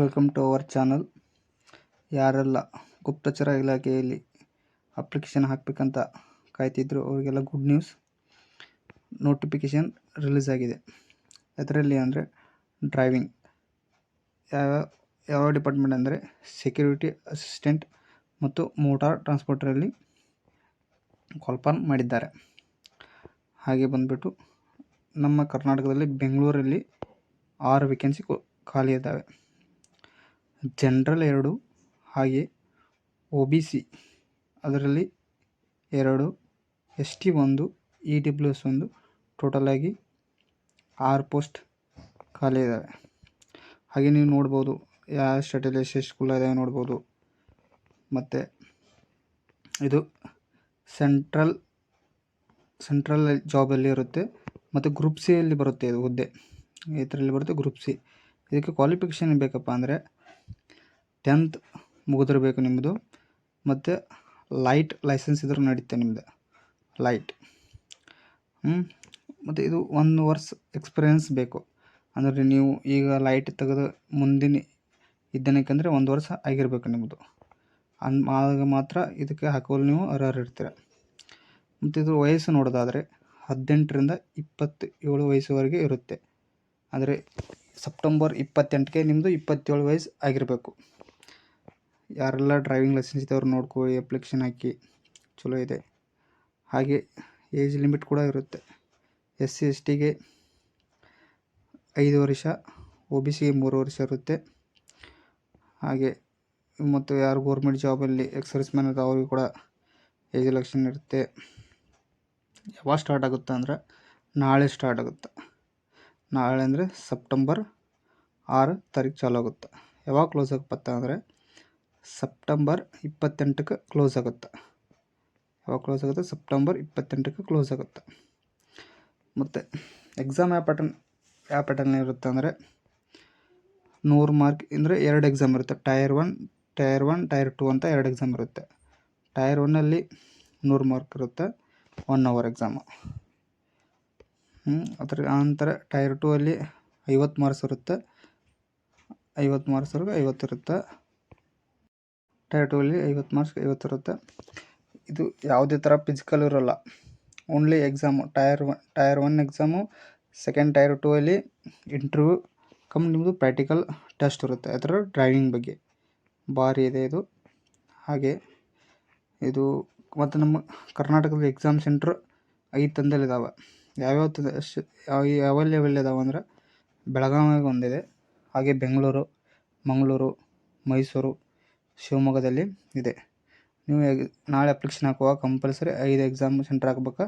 Welcome to our channel. ಯಾರೆಲ್ಲ ಗುಪ್ತಚರ ಇಲಾಖೆಯಲ್ಲಿ ಅಪ್ಲಿಕೇಶನ್ ಹಾಕಬೇಕಂತ ಕಾಯ್ತಿದ್ರು ಅವರಿಗೆಲ್ಲ ಗುಡ್ ನ್ಯೂಸ್. ನೋಟಿಫಿಕೇಷನ್ ರಿಲೀಸ್ ಆಗಿದೆ. ಅದರಲ್ಲಿ ಅಂದರೆ ಡ್ರೈವಿಂಗ್ ಯಾವ ಡಿಪಾರ್ಟ್ಮೆಂಟ್ ಅಂದರೆ ಸೆಕ್ಯೂರಿಟಿ ಅಸಿಸ್ಟೆಂಟ್ ಮತ್ತು ಮೋಟಾರ್ ಟ್ರಾನ್ಸ್ಪೋರ್ಟರಲ್ಲಿ ಕಾಲ್ಫಾರ್ಮ್ ಮಾಡಿದ್ದಾರೆ. ಹಾಗೆ ಬಂದುಬಿಟ್ಟು ನಮ್ಮ ಕರ್ನಾಟಕದಲ್ಲಿ ಬೆಂಗಳೂರಲ್ಲಿ 6 ವೇಕೆನ್ಸಿ ಖಾಲಿ ಇದ್ದಾವೆ. ಜನರಲ್ 2, ಹಾಗೆ OBC ಅದರಲ್ಲಿ 2, ST 1, EWS 1, ಟೋಟಲಾಗಿ 6 ಪೋಸ್ಟ್ ಖಾಲಿ ಇದ್ದಾವೆ. ಹಾಗೆ ನೀವು ನೋಡ್ಬೋದು ಯಾವ ಸ್ಟೇಟಲ್ಲಿ ಎಷ್ಟು ಸ್ಕೂಲ್ ಇದ್ದಾವೆ ನೋಡ್ಬೋದು. ಮತ್ತು ಇದು ಸೆಂಟ್ರಲ್ ಜಾಬಲ್ಲಿ ಇರುತ್ತೆ. ಮತ್ತು ಗ್ರೂಪ್ ಸಿ ಅಲ್ಲಿ ಬರುತ್ತೆ. ಇದು ಹುದ್ದೆ ಇದರಲ್ಲಿ ಬರುತ್ತೆ ಗ್ರೂಪ್ ಸಿ. ಇದಕ್ಕೆ ಕ್ವಾಲಿಫಿಕೇಷನ್ ಬೇಕಪ್ಪ ಅಂದರೆ 10th ಮುಗಿದಿರಬೇಕು ನಿಮ್ಮದು. ಮತ್ತು ಲೈಟ್ ಲೈಸೆನ್ಸ್ ಇದ್ರೂ ನಡೀತೆ ನಿಮ್ಮದು ಲೈಟ್. ಮತ್ತು ಇದು 1 ವರ್ಷ ಎಕ್ಸ್ಪೀರಿಯೆನ್ಸ್ ಬೇಕು. ಅಂದರೆ ನೀವು ಈಗ ಲೈಟ್ ತೆಗೆದು ಮುಂದಿನ ಇದ್ದನಕ್ಕಂದರೆ 1 ವರ್ಷ ಆಗಿರಬೇಕು ನಿಮ್ಮದು. ಆಗ ಮಾತ್ರ ಇದಕ್ಕೆ ಹಾಕೋಲು ನೀವು ಅರ್ಹರಿರ್ತೀರ. ಮತ್ತು ಇದು ವಯಸ್ಸು ನೋಡೋದಾದರೆ 18ರಿಂದ 27 ವಯಸ್ಸುವರೆಗೆ ಇರುತ್ತೆ. ಅಂದರೆ ಸೆಪ್ಟೆಂಬರ್ 28ಕ್ಕೆ ನಿಮ್ಮದು 27 ವಯಸ್ಸು ಆಗಿರಬೇಕು. ಯಾರೆಲ್ಲ ಡ್ರೈವಿಂಗ್ ಲೈಸೆನ್ಸ್ ಇದ್ದವ್ರು ನೋಡ್ಕೊಳ್ಳಿ, ಅಪ್ಲಿಕೇಶನ್ ಹಾಕಿ, ಚಲೋ ಇದೆ. ಹಾಗೆ ಏಜ್ ಲಿಮಿಟ್ ಕೂಡ ಇರುತ್ತೆ. SC STಗೆ 5 ವರ್ಷ, OBCಗೆ 3 ವರ್ಷ ಇರುತ್ತೆ. ಹಾಗೆ ಮತ್ತು ಯಾರು ಗೌರ್ಮೆಂಟ್ ಜಾಬಲ್ಲಿ ಸರ್ವಿಸ್ ಮ್ಯಾನ್ ಇರುತ್ತೆ ಅವ್ರಿಗೆ ಕೂಡ ಏಜ್ ರಿಲ್ಯಾಕ್ಸೇಷನ್ ಇರುತ್ತೆ. ಯಾವಾಗ ಸ್ಟಾರ್ಟ್ ಆಗುತ್ತೆ ಅಂದರೆ ನಾಳೆ ಸ್ಟಾರ್ಟ್ ಆಗುತ್ತೆ. ನಾಳೆ ಅಂದರೆ ಸೆಪ್ಟೆಂಬರ್ 6 ತಾರೀಕು ಚಾಲು ಆಗುತ್ತೆ. ಯಾವಾಗ ಕ್ಲೋಸ್ ಆಗಪ್ಪತ್ತ ಅಂದರೆ ಸೆಪ್ಟೆಂಬರ್ 28ಕ್ಕೆ ಕ್ಲೋಸ್ ಆಗುತ್ತೆ. ಯಾವಾಗ ಕ್ಲೋಸ್ ಆಗುತ್ತೆ? ಸೆಪ್ಟೆಂಬರ್ 28ಕ್ಕೆ ಕ್ಲೋಸ್ ಆಗುತ್ತೆ. ಮತ್ತು ಎಕ್ಸಾಮ್ ಯಾವ ಪ್ಯಾಟರ್ನ್ ಇರುತ್ತೆ ಅಂದರೆ 100 ಮಾರ್ಕ್ ಅಂದರೆ 2 ಎಕ್ಸಾಮ್ ಇರುತ್ತೆ. ಟೈರ್ 1, ಟೈರ್ 2 ಅಂತ 2 ಎಕ್ಸಾಮ್ ಇರುತ್ತೆ. ಟೈರ್ 1ಅಲ್ಲಿ 100 ಮಾರ್ಕ್ ಇರುತ್ತೆ, 1 ಅವರ್ ಎಕ್ಸಾಮು. ಅದರ ನಂತರ ಟೈರ್ 2 ಅಲ್ಲಿ 50 ಮಾರ್ಕ್ಸ್ ಇರುತ್ತೆ. 50 ಮಾರ್ಕ್ಸ್ವರೆಗೆ 50 ಇರುತ್ತೆ. ಟೈರ್ 2 ಅಲ್ಲಿ 50 ಮಾರ್ಕ್ಸ್ 50 ಇರುತ್ತೆ. ಇದು ಯಾವುದೇ ಥರ ಫಿಸಿಕಲ್ ಇರೋಲ್ಲ, only exam. Tyre 1 exam, second tyre 2 ಅಲ್ಲಿ ಇಂಟರ್ವ್ಯೂ ನಿಮ್ಮದು ಪ್ರಾಕ್ಟಿಕಲ್ ಟೆಸ್ಟ್ ಇರುತ್ತೆ. ಅದರ ಡ್ರೈವಿಂಗ್ ಬಗ್ಗೆ ಭಾರಿ ಇದೆ ಇದು. ಹಾಗೆ ಇದು ಮತ್ತು ನಮ್ಮ ಕರ್ನಾಟಕದ ಎಕ್ಸಾಮ್ ಸೆಂಟ್ರ್ 5 ತಂದಲ್ಲಿದ್ದಾವೆ. ಯಾವೆಲ್ಲ ಇದಾವೆ ಅಂದರೆ ಬೆಳಗಾವಿಯಾಗ ಒಂದಿದೆ, ಹಾಗೆ ಬೆಂಗಳೂರು, ಮಂಗಳೂರು, ಮೈಸೂರು, ಶಿವಮೊಗ್ಗದಲ್ಲಿ ಇದೆ. ನೀವು ನಾಳೆ ಅಪ್ಲಿಕೇಶನ್ ಹಾಕುವಾಗ ಕಂಪಲ್ಸರಿ 5 ಎಕ್ಸಾಮ್ ಸೆಂಟ್ರ್ ಹಾಕ್ಬೇಕಾ,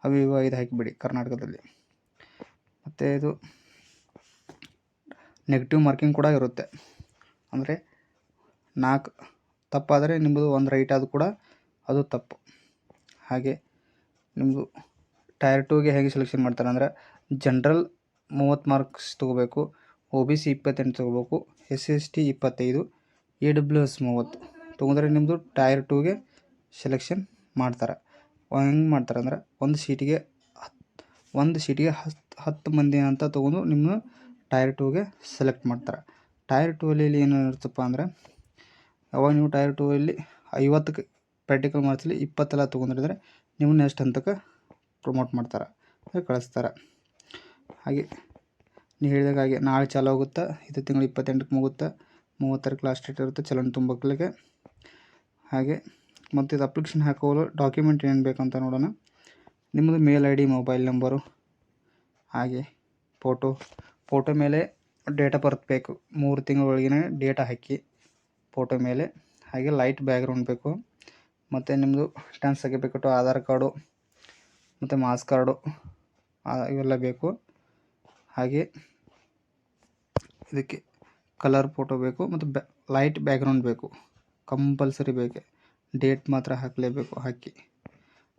ಅವು 5 ಹಾಕಿಬಿಡಿ ಕರ್ನಾಟಕದಲ್ಲಿ. ಮತ್ತು ಇದು ನೆಗೆಟಿವ್ ಮಾರ್ಕಿಂಗ್ ಕೂಡ ಇರುತ್ತೆ. ಅಂದರೆ 4 ತಪ್ಪಾದರೆ ನಿಮ್ಮದು 1 ರೈಟ್ ಆದರೂ ಕೂಡ ಅದು ತಪ್ಪು. ಹಾಗೆ ನಿಮ್ಮದು ಟೈರ್ 2ಗೆ ಹೇಗೆ ಸೆಲೆಕ್ಷನ್ ಮಾಡ್ತಾರೆ ಅಂದರೆ ಜನರಲ್ 30 ಮಾರ್ಕ್ಸ್ ತೊಗೋಬೇಕು, OBC 28 ತೊಗೋಬೇಕು, SC ST 25, EWS 30 ತೊಗೊಂಡ್ರೆ ನಿಮ್ಮದು ಟೈರ್ 2ಗೆ ಸೆಲೆಕ್ಷನ್ ಮಾಡ್ತಾರೆ. ಹೆಂಗೆ ಮಾಡ್ತಾರೆ ಅಂದರೆ ಒಂದು ಸೀಟಿಗೆ 10 ಮಂದಿ ಅಂತ ತೊಗೊಂಡು ನಿಮ್ಮ ಟೈರ್ 2ಗೆ ಸೆಲೆಕ್ಟ್ ಮಾಡ್ತಾರೆ. ಟೈರ್ 2 ಅಲ್ಲಿ ಏನಿರುತ್ತಪ್ಪ ಅಂದರೆ ಅವಾಗ ನೀವು ಟೈರ್ 2 ಅಲ್ಲಿ 50ಕ್ಕೆ ಪ್ರಾಕ್ಟಿಕಲ್ ಮಾರ್ಕ್ಸಲ್ಲಿ 20 ಎಲ್ಲ ತೊಗೊಂಡಿದ್ರೆ ನೀವು ನೆಕ್ಸ್ಟ್ ಹಂತಕ್ಕೆ ಪ್ರಮೋಟ್ ಮಾಡ್ತಾರೆ, ಕಳಿಸ್ತಾರೆ. ಹಾಗೆ ನೀವು ಹೇಳಿದಾಗ ಹಾಗೆ ನಾಳೆ ಚಾಲು ಆಗುತ್ತೆ. ಇದು ತಿಂಗಳು 28ಕ್ಕೆ ಮುಗುತ್ತೆ, 30 ಲಾಸ್ಟ್ ಡೇಟ್ ಇರುತ್ತೆ ಚಲನ್ ತುಂಬಕ್ಕೆ. ಹಾಗೆ ಮತ್ತು ಇದು ಅಪ್ಲಿಕೇಶನ್ ಹಾಕೋಲು ಡಾಕ್ಯುಮೆಂಟ್ ಏನು ಬೇಕಂತ ನೋಡೋಣ. ನಿಮ್ಮದು ಮೇಲ್ ID, ಮೊಬೈಲ್ ನಂಬರು, ಹಾಗೆ ಫೋಟೋ ಮೇಲೆ ಡೇಟ್ ಆಫ್ ಬರ್ತ್ ಬೇಕು. 3 ತಿಂಗಳೊಳಗಿನ ಡೇಟಾ ಹಾಕಿ ಫೋಟೋ ಮೇಲೆ. ಹಾಗೆ ಲೈಟ್ ಬ್ಯಾಕ್ಗ್ರೌಂಡ್ ಬೇಕು. ಮತ್ತು ನಿಮ್ಮದು 10th ಸರ್ಟಿಫಿಕೇಟು, ಆಧಾರ್ ಕಾರ್ಡು ಮತ್ತು ಮಾಸ್ ಕಾರ್ಡು ಇವೆಲ್ಲ ಬೇಕು. ಹಾಗೆ ಇದಕ್ಕೆ ಕಲರ್ ಫೋಟೋ ಬೇಕು ಮತ್ತು ಲೈಟ್ ಬ್ಯಾಕ್ಗ್ರೌಂಡ್ ಬೇಕು, ಕಂಪಲ್ಸರಿ ಬೇಕೆ. ಡೇಟ್ ಮಾತ್ರ ಹಾಕಲೇಬೇಕು ಹಾಕಿ.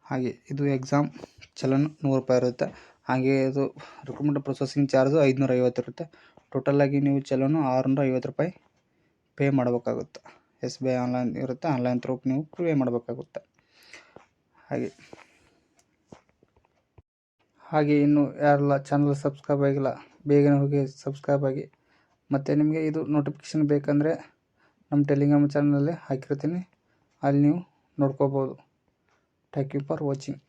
ಹಾಗೆ ಇದು ಎಕ್ಸಾಮ್ ಚಲನ್ 100 ರೂಪಾಯಿ ಇರುತ್ತೆ. ಹಾಗೆ ಇದು ರಿಕ್ರೂಟ್ಮೆಂಟ್ ಪ್ರೊಸೆಸಿಂಗ್ ಚಾರ್ಜು 550 ಇರುತ್ತೆ. ಟೋಟಲಾಗಿ ನೀವು ಚಲನು 650 ರೂಪಾಯಿ ಪೇ ಮಾಡಬೇಕಾಗುತ್ತೆ. SBI ಆನ್ಲೈನ್ ಇರುತ್ತೆ, ಆನ್ಲೈನ್ ಥ್ರೂ ನೀವು ಪೇ ಮಾಡಬೇಕಾಗುತ್ತೆ. ಹಾಗೆ ಇನ್ನು ಯಾರೆಲ್ಲ ಚಾನಲ್ ಸಬ್ಸ್ಕ್ರೈಬ್ ಆಗಿಲ್ಲ ಬೇಗನೆ ಹೋಗಿ ಸಬ್ಸ್ಕ್ರೈಬ್ ಆಗಿ. ಮತ್ತು ನಿಮಗೆ ಇದು ನೋಟಿಫಿಕೇಷನ್ ಬೇಕಂದರೆ ನಮ್ಮ ಟೆಲಿಗ್ರಾಮ್ ಚಾನಲಲ್ಲಿ ಹಾಕಿರ್ತೀನಿ, ಅಲ್ಲಿ ನೀವು ನೋಡ್ಕೋಬೋದು. Thank you for watching.